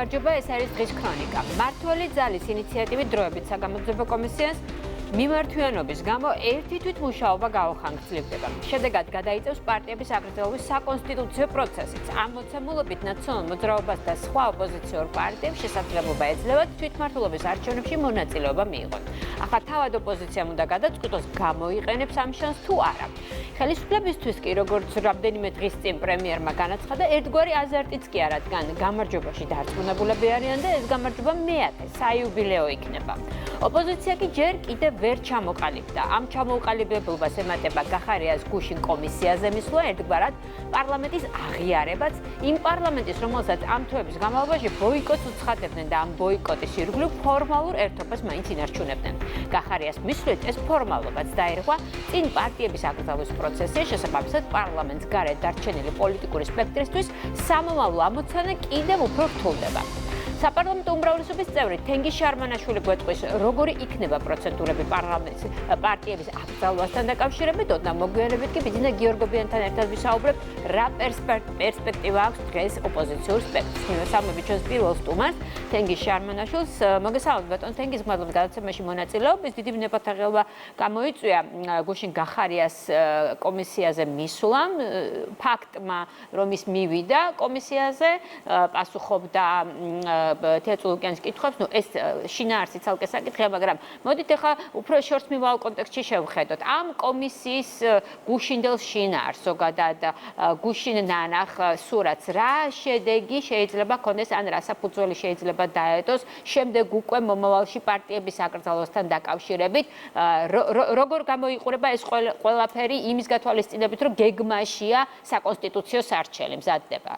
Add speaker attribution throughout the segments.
Speaker 1: გამარჯობა, ეს არის დღის ქრონიკა. მმართველი ძალის ინიციატივით დროებით საგამოძიებო კომისიას მიმართვიანობის გამო ერთი თვითმუშაობა გაუხანგრძლივდება. შედეგად გადაიწევს პარტიების აკრძალვის საკონსტიტუციო პროცესიც. ამ მოცემულობით ნაციონალურ მოძრაობას და სხვა ოპოზიციურ პარტიებს შესაძლებლობა ეძლევათ თვითმმართველობის არჩევნებში მონაწილეობა მიიღონ. ახლა თავად ოპოზიციამ უნდა გადაწყვიტოს, გამოიყენებს ამ შანსს თუ არა. ხელისუფლებისთვის კი, როგორც რამდენიმე დღის წინ პრემიერმა განაცხადა, ერთგვარი აზარტიც კი არა, რადგან გამარჯვებაში დარწმუნებულები არიან და ეს გამარჯვება მეათე საიუბილეო იქნება. ოპოზიცია კი ჯერ კიდევ ვერ ჩამოყალიბდა. ამ ჩამოუყალიბებულობას ემატება გახარიას გუშინ კომისიაზე მისვლა, ერთგვარად პარლამენტის აღიარებაც, იმ პარლამენტის, რომელსაც ამ თვეების განმავლობაში ბოიკოტს უცხადებდნენ და ამ ბოიკოტის ირგვლივ ფორმალურ ერთობას მაინც ინარჩუნებდნენ. გახარიას მისვლით ეს ფორმალობაც დაირღვა წინ პარტიების აკრძალვის პროცესში, შესაბამისად პარლამენტს გარეთ დარჩენილი პოლიტიკური სპექტრისთვის სამომავლო ამოცანა კიდევ უფრო რთულდება. საპარლამენტო უმრავლესობის წევრი თენგიზ შარმანაშვილი გვეტყვის, როგორი იქნება პროცედურები პარლამენტის პარტიების აკრძალვასთან დაკავშირებით, ოდნა მოგვიანებით კი ბიძინა გიორგობიანთან ერთად ვისაუბრებთ, რა პერსპექტივა აქვს დღეს ოპოზიციურ სპექტრს. მივესალმებით ჩვენს პირველ სტუმარს, თენგიზ შარმანაშვილს. მოგესალმებით ბატონო თენგიზ, მადლობა გადაცემაში მონაწილეობის. დიდი ნებათაღელვა გამოიწვია გუშინ გახარიას კომისიაზე მისვლამ, ფაქტმა, რომ ის მივიდა კომისიაზე, პასუხობდა თეატრულ ოკეანის კითხვებს, ეს შინაარსი ცალკე საკითხია, მაგრამ მოდით ახლა უფრო შორს მივალ კონტექსტში შევხედოთ. ამ კომისიის გუშინდელ შინაარსს, ზოგადად გუშინ ნანახ სურათს, რა შედეგი შეიძლება ქონდეს, ან რა საფუძველი შეიძლება დაედოს შემდეგ უკვე მომავალში პარტიების აკრძალვასთან დაკავშირებით, როგორ გამოიყურება ეს ყველაფერი იმის გათვალისწინებით, რომ გეგმაშია საკონსტიტუციო სარჩელი მზადდება.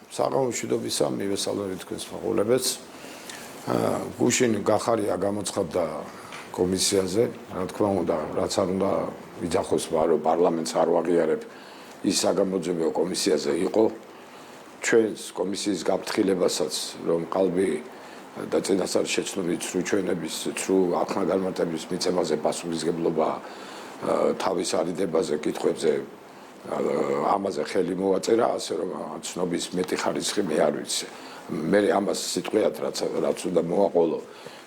Speaker 2: საღამომშვიდობისა, მივესალმებით თქვენს მაყურებელს. გუშინ გახარია გამოცხადდა კომისიაზე, რა თქმა უნდა, რაც არ უნდა ვიძახოს, რომ პარლამენტს არ ვაღიარებ, ის საგამოძიებო კომისიაზე იყო. ჩვენს კომისიის გაფრთხილებასაც, რომ ყალბი და წინასწარ შეცვლილი ცრუ ჩვენების, ცრუ ახალგანმარტების მიცემაზე პასუხისმგებლობა, თავის არიდებაზე, კითხვებზე ამაზე ხელი მოვაწერა, ასე რომ ცნობის მეტი ხარისხი მე არ ვიცი. მე ამას სიტყვიათ რაც უნდა მოვაყოლო,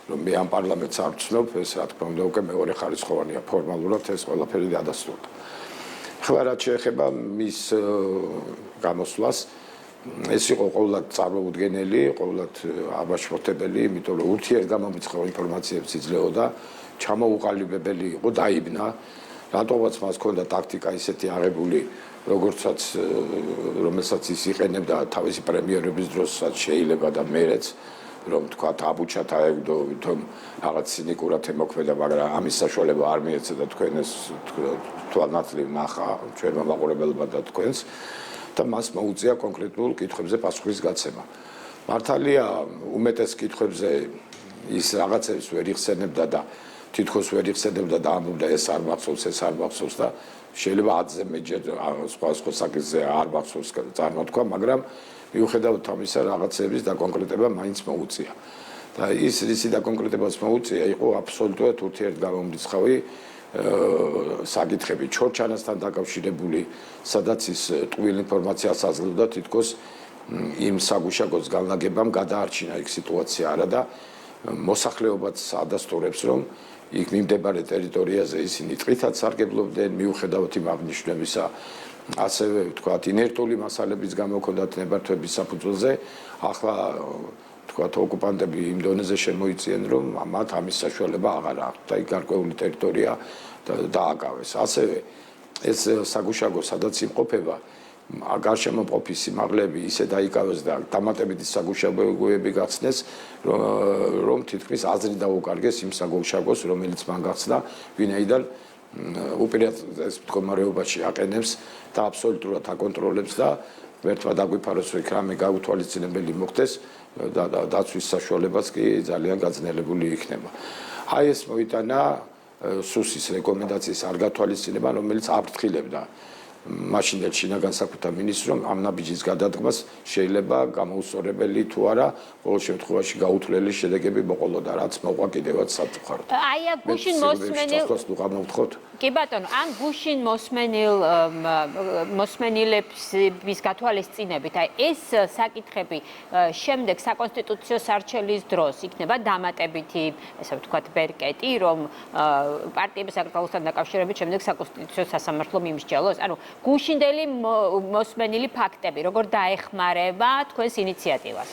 Speaker 2: რომ მე ამ პარლამენტს არ ვცნობ, ეს რა თქმა უნდა უკვე მეორე ხარისხოვანია, ფორმალურად ეს ყველაფერი დადასტურდა. ახლა რაც შეეხება მის გამოსვლას, ეს იყო ყოველად წარმოუდგენელი, ყოველად აბაშფოთებელი, იმიტომ რომ ურთიერთგამომიწყო ინფორმაციებს იძლეოდა, ჩამოუყალიბებელი იყო, დაიბნა. რატომაც მას ჰქონდა ტაქტიკა ისეთი აღებული, რომელსაც ის იყენებდა თავისი პრემიერების დროსაც შეიძლება და მერეც, რომ თქვა აბუჩათ აეგდო, თვითონ რაღაც ცინიკურად ემოქმედა, მაგრამ ამის საშუალება არ მიეცედა თქვენ ეს თვალნათლივ ნახა ჩვენმა მაყურებელმა და თქვენს და მას მოუწია კონკრეტულ კითხვებზე პასუხის გაცემა. მართალია უმეტეს კითხვებზე ის რაღაცებს ვერ იხსენებდა და თითქოს ვერ იხსენებდა და ამბობდა ეს არ მახსოვს, ეს არ მახსოვს და შეიძლება 10-ზე მეჯერ სხვა საკითხზე არ მახსოვს წარმოთქვა, მაგრამ მიუხედავად ამისა რაღაცების დაკონკრეტება მაინც მოუწია. და ის რისი დაკონკრეტებას მოუწია იყო აბსოლუტურად ურთიერთგამომრიცხავი საკითხები ჩორჩანასთან დაკავშირებული, სადაც ის ტყუილ ინფორმაციას აძლევდა თითქოს იმ საგუშაგოს განლაგებამ გადაარჩინა იქ სიტუაცია არა და მოსახლეობაც ადასტურებს, რომ იქ მიმდებარე ტერიტორიაზე ისინი ტყითაც სარგებლობდნენ, მიუხედავად იმ აღნიშნებისა, ასევე ვთქვათ, ინერტული მასალების გამო ჰქონდათ ნებართვების საფუძველზე, ახლა ვთქვათ, ოკუპანტები იმ დონეზე შემოიწიენ, რომ მათ ამის საშუალება აღარ აქვთ და იქ გარკვეული ტერიტორია დააკავეს. ასევე ეს საგუშაგო, სადაც იმყოფება, გარშემო მყოფი სიმაღლეები ისე დაიკავეს და დამატებითი საგუშაგოები გახსნეს, რომ თითქმის აზრი დაუკარგეს იმ საგუშაგოს, რომელიც მან გახსნა, ვინაიდან უპირატეს მდგომარეობაში აყენებს და აბსოლუტურად აკონტროლებს და ერთმა დაგვიფაროს, რომ რამე გაუთვალისწინებელი მოხდეს და დაცვის საშუალებაც კი ძალიან გაძნელებული იქნება. აი ეს მოიტანა სუსის რეკომენდაციის არ გათვალისწინება, რომელიც აფრთხილებდა მაშინდელ შინაგან საქმეთა მინისტრს, რომ ამ ნაბიჯის გადადგმას შეიძლება გამოუსწორებელი თუ არა, ყოველ შემთხვევაში გაუთვლელი შედეგები მოყოლოდა, რაც მოყვა კიდევაც სამწუხაროდ.
Speaker 1: აი აქ გუშინ მოსმენილ კი ბატონო, ან გუშინ მოსმენილების გათვალისწინებით, აი ეს საკითხები შემდეგ საკონსტიტუციო სარჩელის დროს იქნება დამატებითი, ესე ვთქვათ, ბერკეტი, რომ პარტიების საკრებულოსთან დაკავშირებით შემდეგ საკონსტიტუციო სასამართლო მიმსჯელოს. ანუ გუშინდელი მოსმენილი ფაქტები, როგორ დაეხმარება თქვენს ინიციატივას?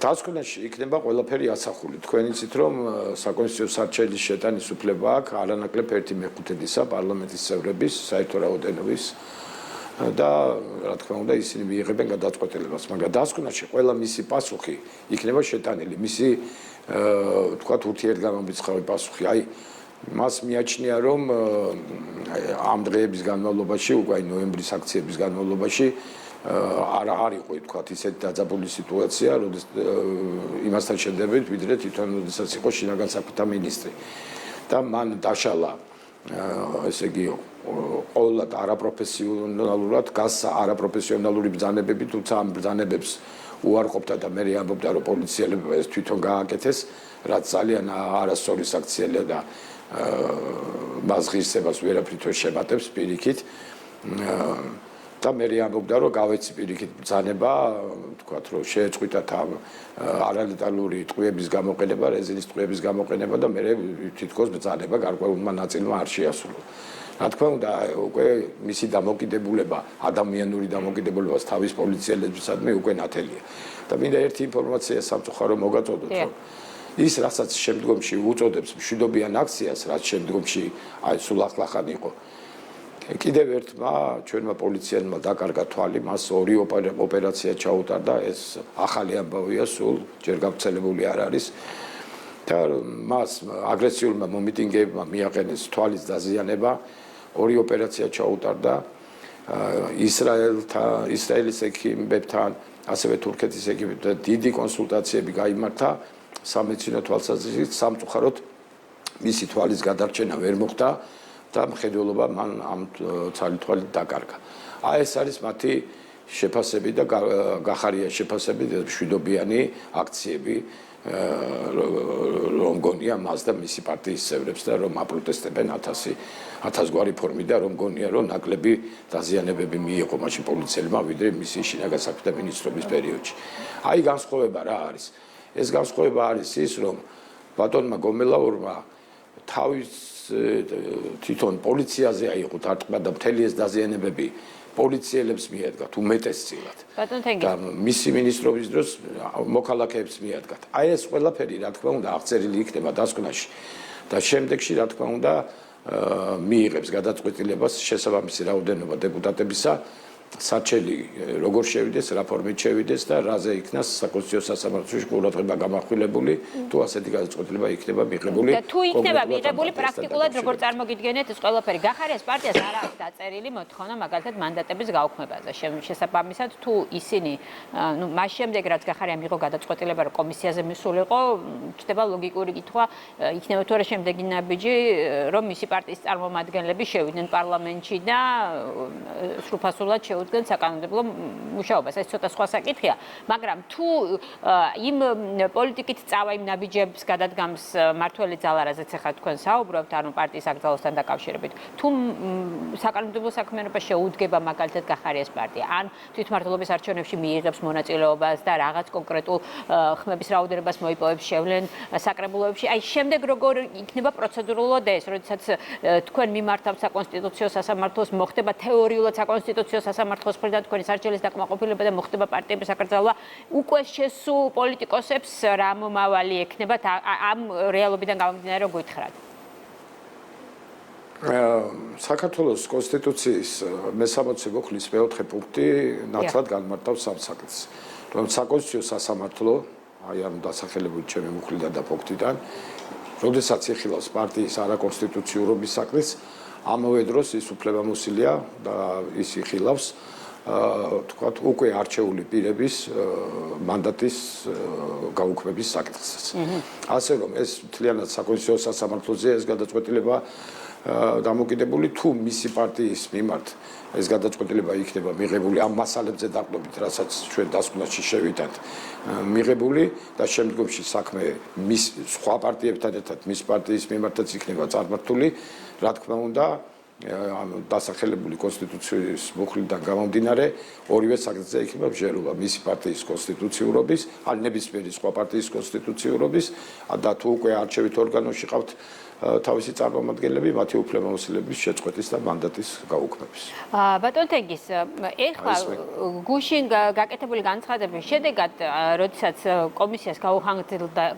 Speaker 2: დასკვნაში იქნება ყველაფერი ასახული. თქვენ იცით, რომ საკონსტიტუციო სარჩელის შეტანის უფლება აქვს არანაკლებ 1/5-ისა პარლამენტის წევრების საერთო რაოდენობის და რა თქმა უნდა ისინი მიიღებენ გადაწყვეტილებას, მაგრამ დასკვნაში ყველა მისი პასუხი იქნება შეტანილი. მისი თქვათ ურთიერთგამომრიცხავი პასუხი. აი მას მიაჩნია, რომ ამ დღეების განმავლობაში, უკვე ნოემბრის აქციების განმავლობაში არ იყო თქვათ ისეთი დაძაბული სიტუაცია, როდეს იმასთან შედარებით, ვიდრე თვითონ როდესაც იყო შინაგან საქმეთა მინისტრი. და მან დაშალა ესე იგი ყოველად არაპროფესიონალურად გასცა არაპროფესიონალური ბრძანებები, თუმცა ამ ბრძანებებს უარყოფდა და მე ამბობდა, რომ პოლიციელებმა ეს თვითონ გააკეთეს, რაც ძალიან არასწორი საქციელია და მას ღირსებას ვერაფრით ვერ შემატებს პირიქით. და მე ამბობდა, რომ გავეცი პირიქით ბრძანება, თქვათ, რომ შეეწყვიტათ ამ არალეგალური ტყვიების გამოყენება, რეზინის ტყვიების გამოყენება და მე თითქოს ბრძანება გარკვეულმა ნაწილმა არ შეასრულა. რა თქმა უნდა, უკვე მისი დამოკიდებულება, ადამიანური დამოკიდებულებას თავის პოლიციელებისადმი უკვე ნათელია. და მინდა ერთი ინფორმაცია სამწუხარო მოგაწოდოთ, რომ ის რასაც შემდგომში უწოდებს მშვიდობიან აქციას, რაც შემდგომში აი სულ ახლახან იყო. კიდევ ერთმა ჩვენმა პოლიციელმა დაკარგა თვალი, მას ორი ოპერაცია ჩაუტარდა, ეს ახალი ამბავია, სულ ჯერ გავრცელებული არ არის. და მას აგრესიულმა მომიტინგეებმა მიაყენეს თვალის დაზიანება, ორი ოპერაცია ჩაუტარდა ისრაელის ექიმებთან, ასევე თურქეთის ექიმებთან დიდი კონსულტაციები გაიმართა სამედიცინო თვალსაზრისით, სამწუხაროდ მისი თვალის გადარჩენა ვერ მოხდა და მხედველობა მან ამ თვალით დაკარგა. აი ეს არის მათი შეფასები და გახარია შეფასები და მშვიდობიანი აქციები, რომ გონია მას და მისი პარტიის წევრებს და რომ აპროტესტებენ 1000 გვარი ფორმით და რომ გონია, რომ ნაკლები დაზიანებები მიიღო მაშინ პოლიციელმა, ვიდრე მისი შინაგან საქმეთა მინისტრობის პერიოდში. აი განსხვავება რა არის? ეს განსხვავება არის ის, რომ ბატონმა გომელაურმა თავის თვითონ პოლიციაზე აიღო დარტყმა და მთელი ეს დაზიანებები პოლიციელებს მიადგათ უმეტესწილად. და მისი მინისტრობის დროს მოქალაქეებს მიადგათ. აი ეს ყველაფერი რა თქმა უნდა აღწერილი იქნება დასკვნაში და შემდეგში რა თქმა უნდა მიიღებს გადაწყვეტილებას შესაბამისი რაოდენობა დეპუტატებისა საჩელი როგორ შევიდეს, რა ფორმით შევიდეს და რაზე იქნას საკონსტიტუციო სასამართლოში ყურადღება გამახვილებული, თუ ასეთი გადაწყვეტილება იქნება მიღებული.
Speaker 1: და თუ იქნება მიღებული პრაქტიკულად როგორ წარმოგიდგენთ ეს ყველაფერი? გახარიას პარტიას არ აქვს დაწერილი მოთხოვნა მაგალითად მანდატების გაუქმებაზე. შესაბამისად, თუ ისინი, ნუ მას შემდეგ რაც გახარიამ მიიღო გადაწყვეტილება, რომ კომისიაზე მისულიყო, ჩდება ლოგიკური კითხვა, იქნება თუ არა შემდეგი ნაბიჯი, რომ მისი პარტიის წარმომადგენლები შევიდნენ პარლამენტში და სრულფასურად შეუდგნენ საკანონმდებლო მუშაობას. ეს ცოტა სხვა საკითხია, მაგრამ თუ იმ პოლიტიკით წავა იმ ნაბიჯების გადადგამს მართველი ძალა, რაზეც ახლა თქვენ საუბრობთ, ანუ პარტიის აკრძალვასთან დაკავშირებით, თუ საკანონმდებლო საქმიანობა შეუდგება მაგალითად გახარიას პარტია, ან თვითმმართველობის არჩევნებში მიიღებს მონაწილეობას და რაღაც კონკრეტულ ხმების რაოდენობას მოიპოვებს შევლენ საკრებულოებში, აი შემდეგ როგორ იქნება პროცედურულად ეს, როდესაც თქვენ მიმართავთ საკონსტიტუციო სასამართლოს, მოხდება თეორიულად საკონსტიტუციო სასამართლოს მხრიდან თქვენი სარჩელის დაკმაყოფილება და მოხდება პარტიების აკრძალვა, უკვე შესულ პოლიტიკოსებს რა მომავალი ექნებათ ამ რეალობიდან გამომდინარე, რომ გითხრათ?
Speaker 2: საქართველოს კონსტიტუციის მე-60 მოხლის მე-4 პუნქტი ნათლად განმარტავს ამ საკითხს. რომ საკონსტიტუციო სასამართლო, აი ამ დასახელებული ჩემი მუხლიდან და პუნქტიდან, როდესაც იხილავს პარტიის არაკონსტიტუციურობის საკითხს, ამავე დროს ის უფლებამოსილია და ის იხილავს თქვათ უკვე არჩეული პირების მანდატის გაუქმების საკითხსაც. ასე რომ ეს მთლიანად საკონსტიტუციო სასამართლოზეა ეს გადაწყვეტილება დამოკიდებული თუ მისი პარტიის მიმართ ეს გადაწყვეტილება იქნება მიღებული ამ მასალებზე დაყრდნობით, რასაც ჩვენ დასკვნაში შევიტანთ, მიღებული და შემდგომში საქმე მის სხვა პარტიებთან ერთად მის პარტიის მიმართაც იქნება წარმართული, რა თქმა უნდა, დასახელებული კონსტიტუციის მუხლიდან გამომდინარე, ორივე საკითხზე იქნება მსჯელობა მისი პარტიის კონსტიტუციურობის, ან ნებისმიერი სხვა პარტიის კონსტიტუციურობის და თუ უკვე არჩევით ორგანოში ყავთ თავისი წარმომადგენლები, მათი უფლებამოსილების შეწყვეტის და მანდატის გაუქმების.
Speaker 1: ბატონ თენგის, ეხლა გუშინ გაკეთებული განცხადების შედეგად, როდესაც კომისიას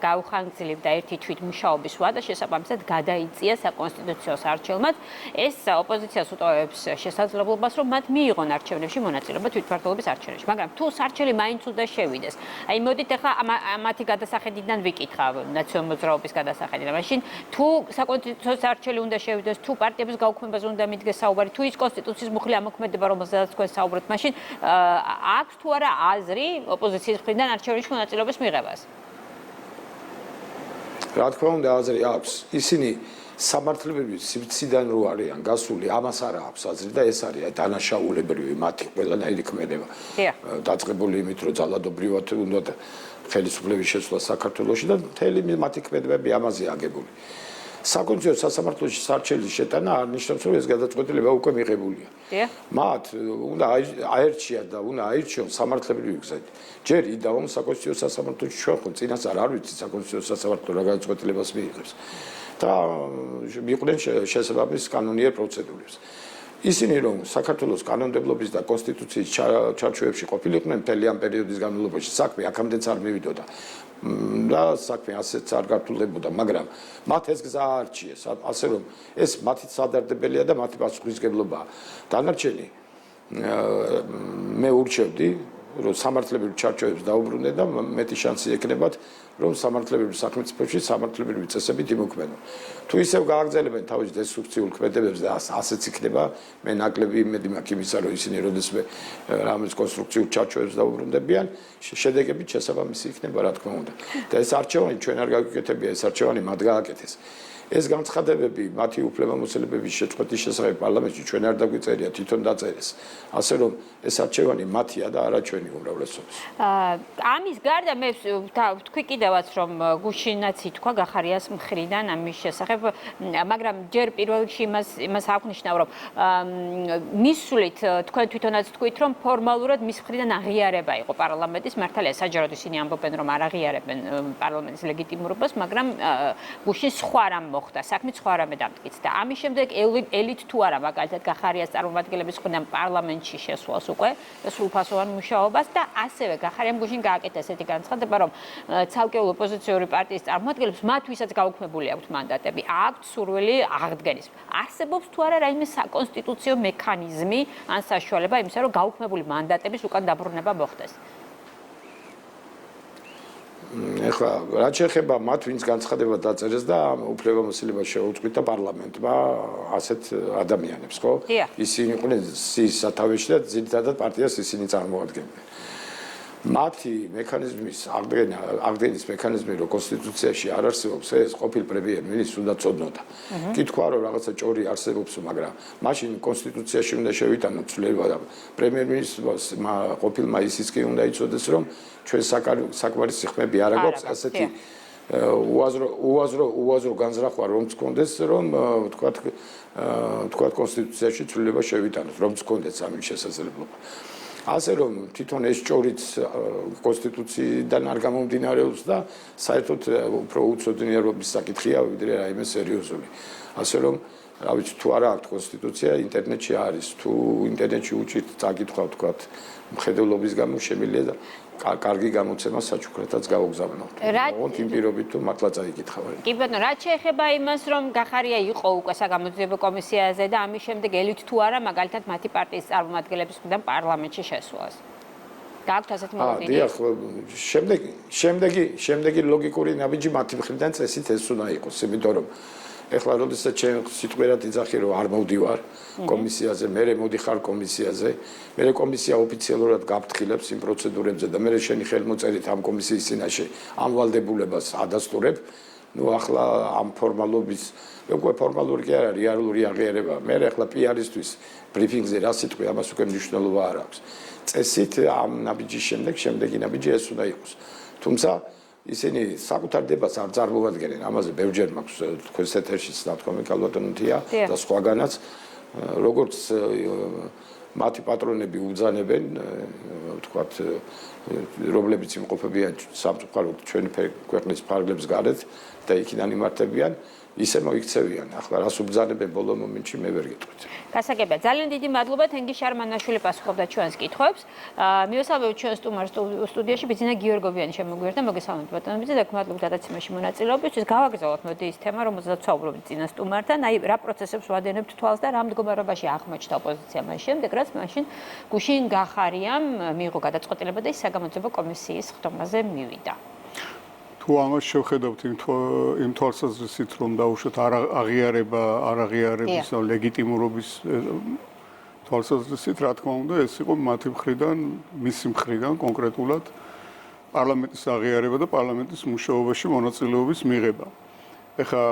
Speaker 1: გაუხანგრძლივდა ერთი თვითმუშაობის ვადა, შესაბამისად გადაიწია საკონსტიტუციო საარჩევნად, ეს ოპოზიციას უტოვებს შესაძლებლობას, რომ მათ მიიღონ არჩევნებში მონაწილეობა თვითმმართველობის არჩევნებში, მაგრამ თუ სარჩელი მაინც უნდა შევიდეს. აი მოდით ახლა მათი გადასახედიდან ვიკითხავ, ნაციონალურ მოძრაობის გადასახედიდან. მაშინ თუ საკონსტიტუციო საარჩელი უნდა შევიდეს, თუ პარტიების გაუქმებაზე უნდა მიდგეს საუბარი, თუ ის კონსტიტუციის მუხლი ამოქმედება, რომელზედაც თქვენ საუბრობთ, მაშინ აქვს თუ არა აზრი ოპოზიციის მხრიდან არჩევნებში მონაწილეობის მიღებას?
Speaker 2: რა თქმა უნდა, აზრი აქვს. ისინი სამართლებრივი სივრციდან რო არიან გასული, ამას არ აქვს აზრი და ეს არის დანაშაულებრივი მათი ყველანაირი ქმედება. დაწყებული იმით, რომ ძალადობრივად უნდა ხელისუფლების შეცვლა საქართველოში და მთელი მათი ქმედებები ამაზე აგებული. საკონსტიტუციო სასამართლოში სარჩელის შეტანა არ ნიშნავს, რომ ეს გადაწყვეტილება უკვე მიღებულია. მათ უნდა აერჩიათ და უნდა აირჩიონ სამართლებრივი გზით. ჯერ იდაონ საკონსტიტუციო სასამართლოში ჩვენ ხო წინას არ ვიცით საკონსტიტუციო სასამართლო რა გადაწყვეტილებას მიიღებს. და მიყვნენ შესაბამის კანონიერ პროცედურებს. ისინი რომ საქართველოს კანონმდებლობის და კონსტიტუციის ჩარჩოებში ყოფილიყვნენ მთელი ამ პერიოდის განმავლობაში, საქმე აქამდეც არ მივიდოდა და საქმე ასეც არ გართულებოდა, მაგრამ მათ ეს გზა აარჩიეს, ასე რომ ეს მათი სადარდებელია და მათი პასუხისმგებლობაა. დანარჩენი მე ურჩევდი, რომ სამართლებრივ ჩარჩოებს დაუბრუნდნენ და მეტი შანსი ექნებათ, რომ სამართლებრივ საქმეწიფებში სამართლებრივი წესებით იმოქმედონ. თუ ისევ გააგრძელებენ თავის დესტრუქციულ ქმედებებს და ასეც იქნება, მე ნაკლები იმედი მაქვს იმისა, რომ ისინი როდესმე რამის კონსტრუქციულ ჩარჩოებს დაუბრუნდებიან, შედეგებით შესაბამისი იქნება, რა თქმა უნდა. და ეს არჩევანი ჩვენ არ გავიკეთებია, ეს არჩევანი მათ გააკეთეს. ეს განცხადებები მათი უფლებამოსილების შეწყვეტის შესახებ პარლამენტში ჩვენ არ დაგვიწერია, თვითონ დაწერეს. ასე რომ ეს არჩევანი მათია და არა ჩვენი უმრავლესობის.
Speaker 1: ამის გარდა მე ვთქვი კიდევაც, რომ გუშინაც ითქვა გახარიას მხრიდან ამის შესახებ, მაგრამ ჯერ პირველ რიგში იმას აღნიშნა, რომ მისვლით თქვენ თვითონაც თქვით, რომ ფორმალურად მის მხრიდან აღიარება იყო პარლამენტის, მართალია საჯაროდ ისინი ამბობენ, რომ არ აღიარებენ პარლამენტის ლეგიტიმურობას, მაგრამ გუშინ სხვა რამ მოხდა, საქმე სხვა რამე დამტკიცდა. ამის შემდეგ ელით თუ არა მაგალითად გახარიას წარმომადგენლების მხრიდან პარლამენტში შესვლას უკვე სრულფასოვან მუშაობას და ასევე გახარიამ გუშინ გააკეთა ესეთი განცხადება, რომ ცალკეული ოპოზიციური პარტიის წარმომადგენლებს მათ ვისაც გაუქმებული აქვთ მანდატები, აქვთ სურვილი აღდგენის. არსებობს თუ არა რაიმე საკონსტიტუციო მექანიზმი ან საშუალება იმისა, რომ გაუქმებული მანდატების უკან დაბრუნება მოხდეს?
Speaker 2: ეხლა რაც შეეხება მათ, ვინც განცხადება დაწერეს და უფლებამოსილებას შეუწყვიტა პარლამენტმა ასეთ ადამიანებს, ხო? ისინი იყვნენ სიის სათავეში და ძირითადად პარტიას ისინი წარმოადგენდნენ. მათი მექანიზმის აღდგენის მექანიზმი რო კონსტიტუციაში არ არსებობს, ეს ყოფილ პრემიერ-მინისტრს უნდა წოდნოდა. კი თქვა რომ რაღაცა ჭორი არსებობს, მაგრამ მაშინ კონსტიტუციაში უნდა შევიტანოთ ცვლილება და პრემიერ-მინისტრმა ყოფილმა ისიც კი უნდა იცოდეს, რომ ჩვენ საკმარისი ხმები არ აქვს ასეთი უაზრო განზრახვა რომც გქონდეს, რომ თქვა კონსტიტუციაში ცვლილება შევიტანოთ, რომც გქონდეს ამის შესაძლებლობა. ასე რომ თვითონ ეს ჭორიც კონსტიტუციიდან არ გამომდინარეობს და საერთოდ უფრო უცოდნიერობის საკითხია, ვიდრე რაიმე სერიოზული. ასე რომ რა ვიცი, თუ არა აქვს კონსტიტუცია, ინტერნეტში არის, თუ ინტერნეტში უჭირთ წაკითხავთ, თქვა მხედველობის გამო შემიძლია და კარგი გამოცემა საჩუქრათაც გავაგზავნოთ. ოღონდ იმ პირობით თუ მართლა წაიკითხავენ.
Speaker 1: კი ბატონო, რაც შეეხება იმას, რომ გახარია იყო უკვე საგამოძიებო კომისიაზე და ამის შემდეგ ელით თუ არა, მაგალითად მათი პარტიის წარმომადგენლების მხრიდან პარლამენტში შესვლას. გააქვთ ასეთი მოლოდინი?
Speaker 2: დიახ, შემდეგი ლოგიკური ნაბიჯი მათი მხრიდან წესით ეს უნდა იყოს, იმიტომ რომ ეხლა როდესაც ჩვენ სიტყვიერად იძახი რომ არ მოვდივარ კომისიაზე, მე მოდიხარ კომისიაზე, მე კომისია ოფიციალურად გაფრთხილებს იმ პროცედურებზე და მე შენი ხელმოწერით ამ კომისიის წინაშე ამ ვალდებულებას ადასტურებ ნუ ახლა ამ ფორმალობის უკვე ფორმალური კი არ არის, რეალური აღიარება. მე ახლა PR-ისთვის ბრიფინგზე რა სიტყვი ამას უკვე მნიშვნელობა არ აქვს. წესით ამ ნაბიჯის შემდეგი ნაბიჯი ეს უნდა იყოს. თუმცა ისინი საკუთარ დებას არ წარმოადგენენ, ამაზე ბევრჯერ მაქვს თქვენს ეთერშიც ნათქვამი კალბატონთია და სხვაგანაც, როგორც მათი პატრონები უბრძანებენ, ვთქვათ, რომლებიც იმყოფებიან სამწუხაროდ ჩვენი ქვეყნის ფარგლებს გარეთ და იქიდან იმართებიან, ისე მოიქცევიან. ახლა რას უბრძანებენ ბოლო მომენტში მე ვერ გეტყვით.
Speaker 1: გასაგებია. ძალიან დიდი მადლობა თენგი შარმანაშვილი პასუხობდა ჩვენს კითხვებს. მივესალმებით ჩვენ სტუდიაში ბიძინა გიორგოვიანი შემოგვიერთდა. მოგესალმებით ბატონო ბიძინა, მადლობა გადაცემაში მონაწილეობისთვის. გავაგრძელოთ მოდი ის თემა, რომელზეც ვსაუბრობთ წინა სტუმართან. აი რა პროცესებს ვადენებთ თვალს და რა მდგომარეობაში აღმოჩნდა ოპოზიცია მას შემდეგ, რაც მაშინ გუშინ გახარიამ მიიღო გადაწყვეტილება და ის საგამოძიებო კომისიის ხდომაზე მივიდა.
Speaker 3: თუ ამას შევხედავთ იმ თვალსაზრისით, რომ დაუშვათ არ აღიარების ლეგიტიმურობის თვალსაზრისით, რა თქმა უნდა, ეს იყო მათი მხრიდან, მისი მხრიდან კონკრეტულად პარლამენტის აღიარება და პარლამენტის მუშაობაში მონაწილეობის მიღება. ეხლა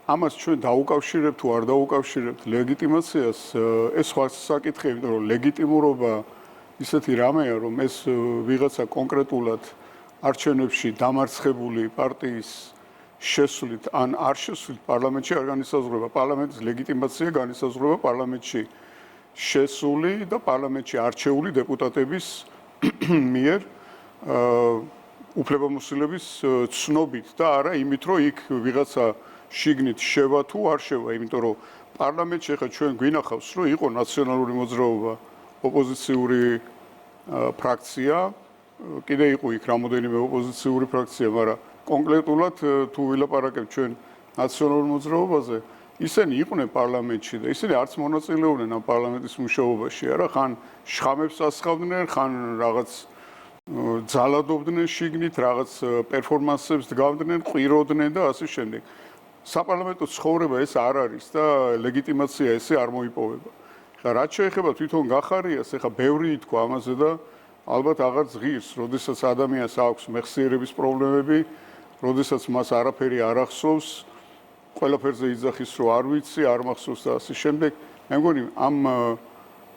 Speaker 3: ამას ჩვენ დაუკავშირებთ თუ არ დაუკავშირებთ ლეგიტიმაციას, ეს სხვა საკითხია, იმიტომ რომ ლეგიტიმურობა ისეთი რამეა, რომ ეს ვიღაცა კონკრეტულად არჩევნებში დამარცხებული პარტიის შესვლით ან არ შესვლით პარლამენტში არ განისაზღვრება. პარლამენტის ლეგიტიმაცია განისაზღვრება პარლამენტში შესული და პარლამენტში არჩეული დეპუტატების მიერ უფლებამოსილების ცნობით და არა იმით, რომ იქ ვიღაცა შიგნით შევა თუ არ შევა, იმიტომ რომ პარლამენტში ხა ჩვენ გვინახავს, რომ იყო ნაციონალური მოძრაობა, ოპოზიციური ფრაქცია, კიდე იყო იქ რამოდენიმე ოპოზიციური ფრაქცია, მაგრამ კონკრეტულად თუ ვილაპარაკებთ ჩვენ ნაციონალურ მოძრაობაზე, ისინი იყვნენ პარლამენტში და ისინი არც მონაწილეობდნენ ამ პარლამენტის მუშაობაში, არა, ხან შხამებს ასხავდნენ, ხან რაღაც ძალადობდნენ შიგნით, რაღაც პერფორმანსებს დგავდნენ, ყვიროდნენ და ასე შემდეგ. საპარლამენტო ცხოვრება ეს არ არის და ლეგიტიმაცია ესე არ მოიპოვება. ხა რაც შეეხება თვითონ გახარიას, ეხა ბევრი ითქვა ამაზე და ალბათ აღარ ზღირს, როდესაც ადამიანს აქვს მეხსიერების პრობლემები, როდესაც მას არაფერი არ ახსოვს, ყველაფერზე იძახის, რომ არ ვიცი, არ მახსოვს და ასე შემდეგ. მე მგონი ამ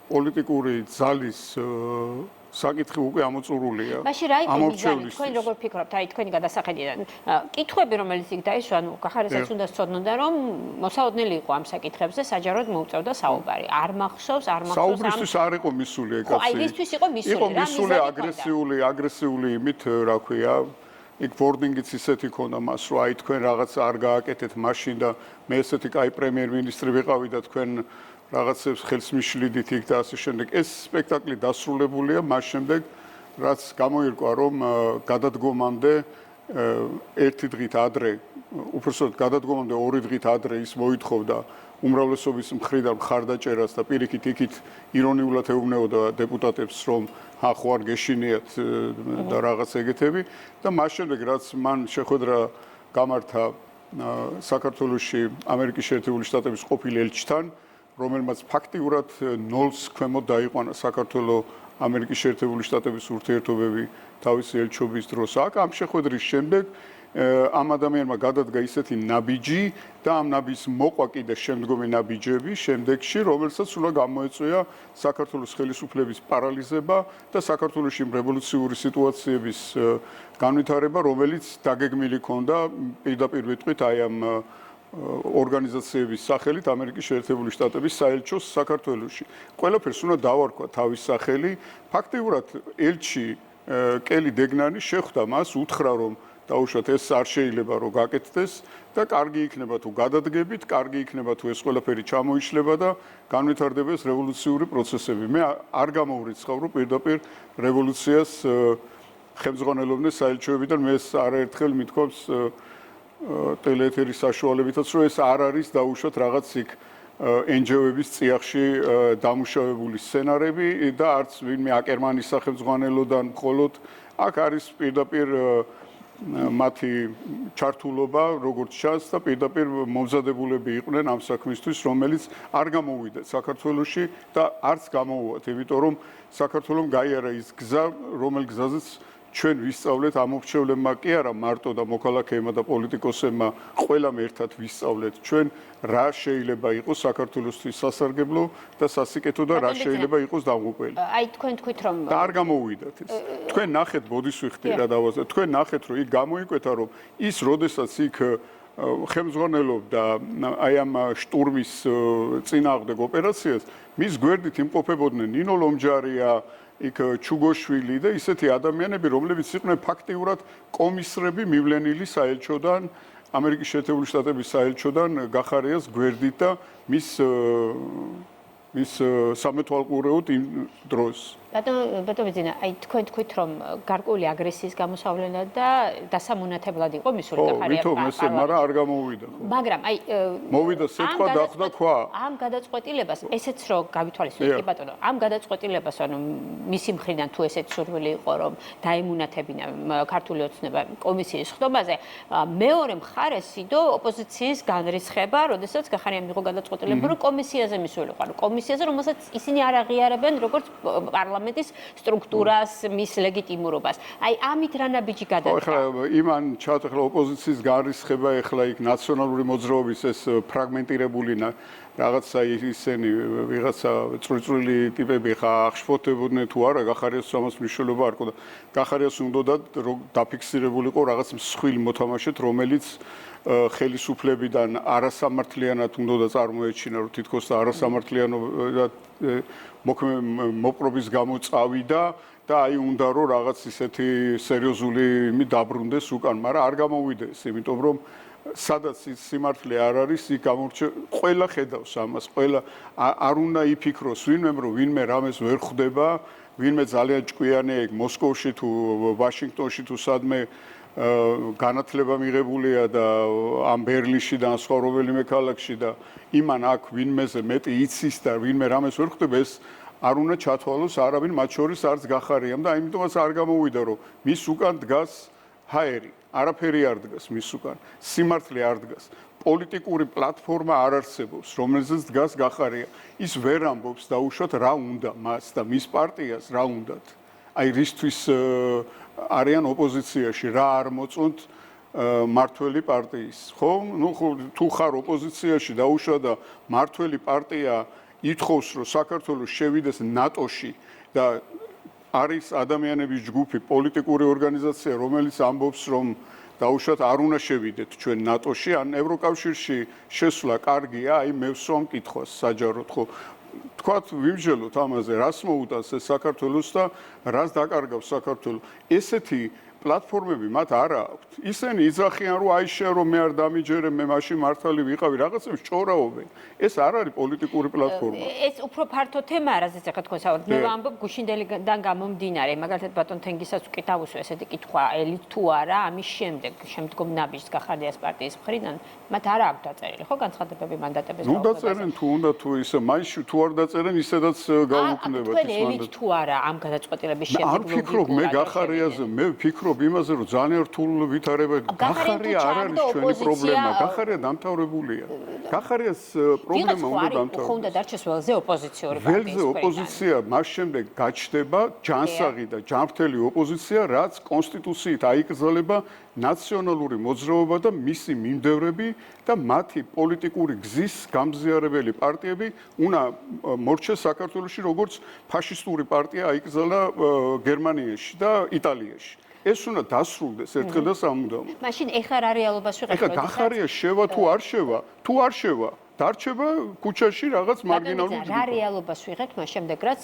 Speaker 3: პოლიტიკური ძალის საკითხი უკვე ამოწურულია.
Speaker 1: მაშინ რა იყო მიზანი? თქვენ როგორ ფიქრობთ? აი თქვენი გადასახედიდან. კითხვები, რომელიც იქ დაისვა, ნუ გახარიასაც უნდა სწოდნოდა, რომ მოსაოდნელი იყო ამ საკითხებზე, საჯაროდ მოუწევდა საუბარი. არ მახსოვს, არ მახსოვს.
Speaker 3: საუბრისთვის არ იყო მისული ეგ კაცი.
Speaker 1: აი ისთვის იყო მისული.
Speaker 3: იყო მისული აგრესიული იმით, რა ქვია, იქ ვორდინგიც ისეთი ქონდა მას, რომ აი თქვენ რაღაც არ გააკეთეთ მაშინ და მე ესეთი კაი პრემიერ-მინისტრი ვიყავი და თქვენ რაღაცებს ხელს მიშლიდით იქ და ასე შემდეგ. ეს სპექტაკლი დასრულებულია მას შემდეგ, რაც გამოირკვა, რომ გადადგომამდე ერთი დღით ადრე, უпроსოდ გადადგომამდე 2 დღით ადრე ის მოითხოვდა უმრავლესობის მხრიდან მხარდაჭერას და პირიქით იქით ირონიულად ეუბნებოდა დეპუტატებს, რომ ხო არ გეშინიათ და რაღაც ეგეთები და მას შემდეგ, რაც მან შეხვედრა გამართა საქართველოში ამერიკის შეერთებული შტატების ყოფილ ელჩთან, რომელმაც ფაქტიურად 0-ს ქვემოთ დაიყვანა საქართველოს ამერიკის შეერთებული შტატების ურთიერთობები თავისი ელჩობის დროს. აქ ამ შეხვედრის შემდეგ ამ ადამიანმა გადადგა ისეთი ნაბიჯი და ამ ნაბიჯს მოყვა კიდე შემდგომი ნაბიჯები შემდეგში, რომელსაც უნდა გამოეწვია საქართველოს ხელისუფლების პარალიზება და საქართველოში რევოლუციური სიტუაციების განვითარება, რომელიც დაგეგმილი ჰქონდა პირდაპირ ვიტყვით აი ამ ორგანიზაციების სახელით ამერიკის შეერთებული შტატების საელჩოს საქართველოში. ყველაფერს უნდა დავარქვა თავის სახელი. ფაქტიურად ელჩი კელი დეგნანი შეხვდა მას, უთხრა რომ დაუშვათ ეს არ შეიძლება რომ გაკეთდეს და კარგი იქნება თუ გადადგებით, კარგი იქნება თუ ეს ყველაფერი ჩამოიშლება და განვითარდება ეს რევოლუციური პროცესები. მე არ გამოვრიცხავ რომ პირდაპირ რევოლუციას ხელმძღვანელობდნენ საელჩოებიდან, მე ეს არაერთხელ მithქვავს ტელეეთერის საშუალებითაც, რომ ეს არ არის დაუშვათ რაღაც იქ NGO-ების წიაღში დამუშავებული სცენარები და არც ვინმე აკერმანის სახელმძღვანელოდან მხოლოდ აქ არის პირდაპირ მათი ჩართულობა, როგორც ჩანს და პირდაპირ მომზადებულები იყვნენ ამ საქმისთვის, რომელიც არ გამოვიდა საქართველოში და არც გამოვუათ, იმიტომ რომ საქართველოს გაიარა ის გზა, რომელ გზაზეც ჩვენ ვისწავლეთ ამორჩევლებმა კი არა მარტო და მოქალაქეებმა და პოლიტიკოსებმა ყველამ ერთად ვისწავლეთ ჩვენ რა შეიძლება იყოს საქართველოსთვის სასარგებლო და სასიკეთო და რა შეიძლება იყოს დამღუპველი.
Speaker 1: აი თქვენ თქვით რომ
Speaker 3: და არ გამოუვიდათ ეს. თქვენ ნახეთ ბოდისვიხტი რა დავაზრდეთ. თქვენ ნახეთ რომ იქ გამოიკვეთა რომ ის როდესაც იქ ხელმძღვანელობდა აი ამ შტურმის წინააღმდეგ ოპერაციას, მის გვერდით იმყოფებოდნენ ნინო ლომჯარია, იქ ჩუგოშვილი და ისეთი ადამიანები, რომლებიც იყვნენ ფაქტიურად კომისრები მივლენილი საელჩოდან, ამერიკის შეერთებული შტატების საელჩოდან გახარიას გვერდით და მის სამეთვალყურეოდ იმ დროს.
Speaker 1: ბატონო ბიძინა, აი თქვენ თქვით რომ გარკვეული აგრესიის გამოსავლენად და დასამონათებლად იყო მისული გახარია
Speaker 3: პარლამენტში. მაგრამ არ გამოუვიდა ხო?
Speaker 1: მაგრამ აი
Speaker 3: მოვიდა სიტყვა დახვდა ქვა.
Speaker 1: ამ გადაწყვეტილებას ესეც რო გავითვალისწინეთ კი ბატონო, ამ გადაწყვეტილებას ანუ მისი მხრიდან თუ ესეც სურვილი იყო რომ დაემუნათებინა ქართული ოცნება კომისიის ხდომაზე, მეორე მხარეს იდო ოპოზიციის განრისხება, როდესაც გახარიამ იყო გადაწყვეტილება რომ კომისიაზე მისულიყო, ანუ კომისიაზე, რომელსაც ისინი არ აღიარებენ როგორც პარლამენტის სტრუქტურას, მის ლეგიტიმურობას. აი ამით რა ნაბიჯი გადაწყდა?
Speaker 3: ხო, ახლა იმან ჩათვლა ოპოზიციის განრისხება, ახლა იქ ნაციონალური მოძრაობის ეს ფრაგმენტირებული რაღაცა ისენი ვიღაცა წვრილი ტიპები ხა აღშფოთებოდნენ თუ არა, გახარიას ამას მნიშვნელობა არ ყოდა. გახარიას უნდა დაფიქსირებულიყო რაღაც მსხვილი მოთამაშეთ, რომელიც ხელისუფლებიდან არასამართლიანად უნდა წარმოეჩინა, რომ თითქოს არასამართლიანად მოპყრობის გამო წავიდა და აი უნდა რომ რაღაც ისეთი სერიოზული იმი დაბრუნდეს უკან, მაგრამ არ გამოვიდეს, იმიტომ რომ სადაც სიმართლე არ არის, იქ გამორჩა ყველა ხედავს ამას, ყველა არ უნდა იფიქროს ვინმე რომ ვინმე რამეს ვერ ხვდება, ვინმე ძალიან ჭკვიანია იქ მოსკოვში თუ ვაშინგტონში თუ სადმე განათლება მიღებულია და ამ ბერლინში და სხვა რომელიმე ქალაქში და იმან აქ ვინმეზე მეტი იცის და ვინმე რამეს ვერ ხვდება, ეს არ უნდა ჩათვალოს არავინ მათ შორის არც გახარიამ და აიმიტომაც არ გამოვიდა რომ მის უკან დგას ჰაერი, არაფერი არ დგას მის უკან, სიმართლე არ დგას, პოლიტიკური პლატფორმა არ არსებობს, რომელზეც დგას გახარია. ის ვერ ამბობს დაუშვათ რა უნდა მას და მის პარტიას რა უნდათ. აი რისთვის არიან ოპოზიციაში, რა არ მოწონთ მართველი პარტიის, ხო? ნუ თუ ხარ ოპოზიციაში დაუშვა და მართველი პარტია ითხოვს, რომ საქართველოს შევიდეს ნატოში და არის ადამიანების ჯგუფი, პოლიტიკური ორგანიზაცია, რომელიც ამბობს, რომ დაუშვათ არ უნდა შევიდეთ ჩვენ ნატოში, ან ევროკავშირში შესვლა კარგია, აი მე ვსვამ კითხვას საჯაროდ, ხო? თქვათ ვიმსჯელოთ ამაზე, რას მოუტანს ეს საქართველოს და რას დაკარგავს საქართველო. ესეთი პლატფორმები მათ არ აქვთ. ისინი იძახიან რომ აი შენ რომ მე არ დამიჯერე, მე მაშინ მართალი ვიყავი, რაღაცებს ჭორაობენ. ეს არ არის პოლიტიკური პლატფორმა.
Speaker 1: ეს უფრო ფართო თემაა, რასაც ახლა თქვენ საუბრობთ. მე ვამბობ გუშინდელიდან გამომდინარე, მაგალითად ბატონ თენგისაც უკეთ დავუსვა ესეთი კითხვა, ელით თუ არა, ამის შემდგომ ნაბიჯს გახარიას პარტიის მხრიდან, მათ არ აქვს დაწერილი, ხო, განცხადებები მანდატების
Speaker 3: გაუქმებაზე. ნუ დაწერენ თუ უნდა თუ ისე, მაინც თუ არ დაწერენ, ისედაც გაუქმდებათ ის მანდატი.
Speaker 1: ელით თუ არა ამ გადაწყვეტილების შემდეგ
Speaker 3: არ ვფიქრობ მე გახარიაზე, მე ვფიქრობ იმაზე, რომ ძალიან რთულ ვითარება გახარია არ არის ჩვენი პრობლემა, გახარია დამთავრებულია. გახარიას პრობლემა უნდა დამთავრდეს.
Speaker 1: ხო უნდა დარჩეს ველზე ოპოზიციური პარტიის.
Speaker 3: ველზე ოპოზიცია მას შემდეგ გაჩნდება ჯანსაღი და ჯანმრთელი ოპოზიცია, რაც კონსტიტუციით აიკრძალება ნაციონალური მოძრაობა და მისი მიმდევრები და მათი პოლიტიკური გზის გამზიარებელი პარტიები უნდა მორჩეს საქართველოში, როგორც ფაშისტური პარტია აიკრძალა გერმანიაში და იტალიაში. ეს უნდა დასრულდეს ერთხელ და სამუდამოდ.
Speaker 1: მაშინ ეხლა რა რეალობას ვიღებთ?
Speaker 3: ეხლა გახარია შევა თუ არ შევა? თუ არ შევა, დარჩება ქუჩაში რაღაც მარგინალური ჯგუფი.
Speaker 1: რა რეალობას ვიღებთ მას შემდეგ, რაც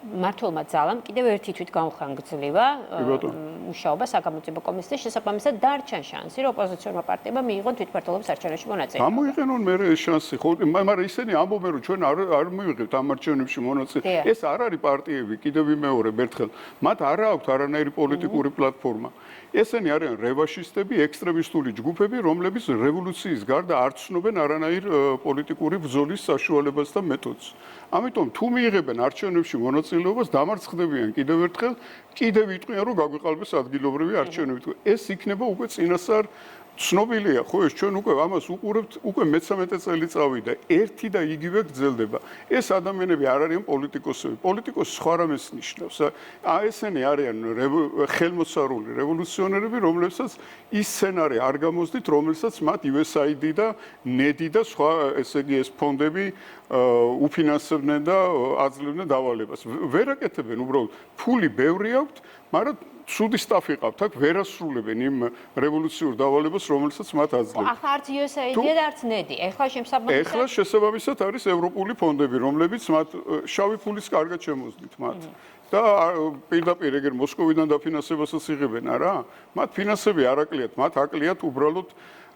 Speaker 1: მართლმა ძალამ კიდევ ერთი თვით განხანგრძლива მუშაობა საგამოძიებო კომისიის შესაბამისად დარჩა შანსი, რომ ოპოზიციურმა პარტიებმა მიიღონ თვითმმართველობის არჩევნებში მონაწილეობა.
Speaker 3: გამოიყენონ მე ეს შანსი, ხო, მაგრამ ისინი ამბობენ, რომ ჩვენ არ მივიღებთ ამ არჩევნებში მონაწილეობა. ეს არ არის პარტიები, კიდევ ვიმეორებ ერთხელ. მათ არ აქვთ არანაირი პოლიტიკური პლატფორმა. ესენი არიან რევანშისტები, ექსტრემისტული ჯგუფები, რომლებიც რევოლუციის გარდა არ ცნობენ არანაირ პოლიტიკური ბრძოლის საშუალებას და მეთოდს. ამიტომ თუ მიიღებენ არჩევნებში მონაწილეობას, დამარცხდებიან კიდევ ერთხელ, კიდევ იტყვიან, რომ გაგვიყალბეს ადგილობრივი არჩევნები. ეს იქნება უკვე წინასწარ ცნობილია, ხო, ეს ჩვენ უკვე ამას უყურებთ, უკვე მე-13 წელი წავიდა, ერთი და იგივე გრძელდება. ეს ადამიანები არ არიან პოლიტიკოსები. პოლიტიკოსი სხვა რამეს ნიშნავს. ესენი არიან ხელმოსარული რევოლუციონერები, რომლებსაც ის სცენარი არ გამოსდით, რომელსაც მათ USAID და NED და სხვა, ესე იგი, ეს ფონდები უფინანსებდნენ და აძლევდნენ დავალებას. ვერ აკეთებენ უბრალოდ, ფული ბევრი აქვთ, მაგრამ ცუდი სტაფი ყავთ, აქ ვერ ასრულებენ იმ რევოლუციურ დავალებას, რომელსაც მათ აძლევენ.
Speaker 1: ახლა არც USAID-ია და არც NED.
Speaker 3: ეხლა შესაბამისად არის ევროპული ფონდები, რომლებიც მათ შავი ფულის კარგად შემოსდით მათ. და პირდაპირ ეგერ მოსკოვიდან დაფინანსებასაც იღებენ, არა? მათ ფინანსები არ აკლიათ, მათ აკლიათ უბრალოდ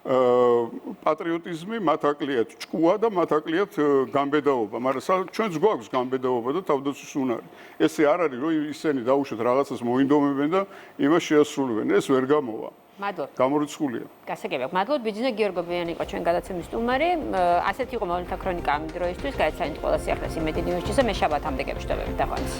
Speaker 3: პატრიოტიზმი, მათ აკლიათ ჭკუა და მათ აკლიათ გამბედაობა, მაგრამ ჩვენც გვაქვს გამბედაობა და თავდაცვის უნარი. ესე არ არის, რომ ისინი დაუშვათ რაღაცას მოინდომებენ და იმას შეასრულებენ. ეს ვერ გამოვა.
Speaker 1: მადლობთ.
Speaker 3: გამორიცხულია.
Speaker 1: გასაგებია. მადლობთ ბიძინა გიორგობიანი იყო ჩვენ გადაცემის სტუმარი. ასეთი იყო მოვლენთა ქრონიკა ამ დროისთვის. გაიცანით ყველა სიახლეს იმედი ნიუსში და მე შაბათამდე გეშտობებით. დახვანს.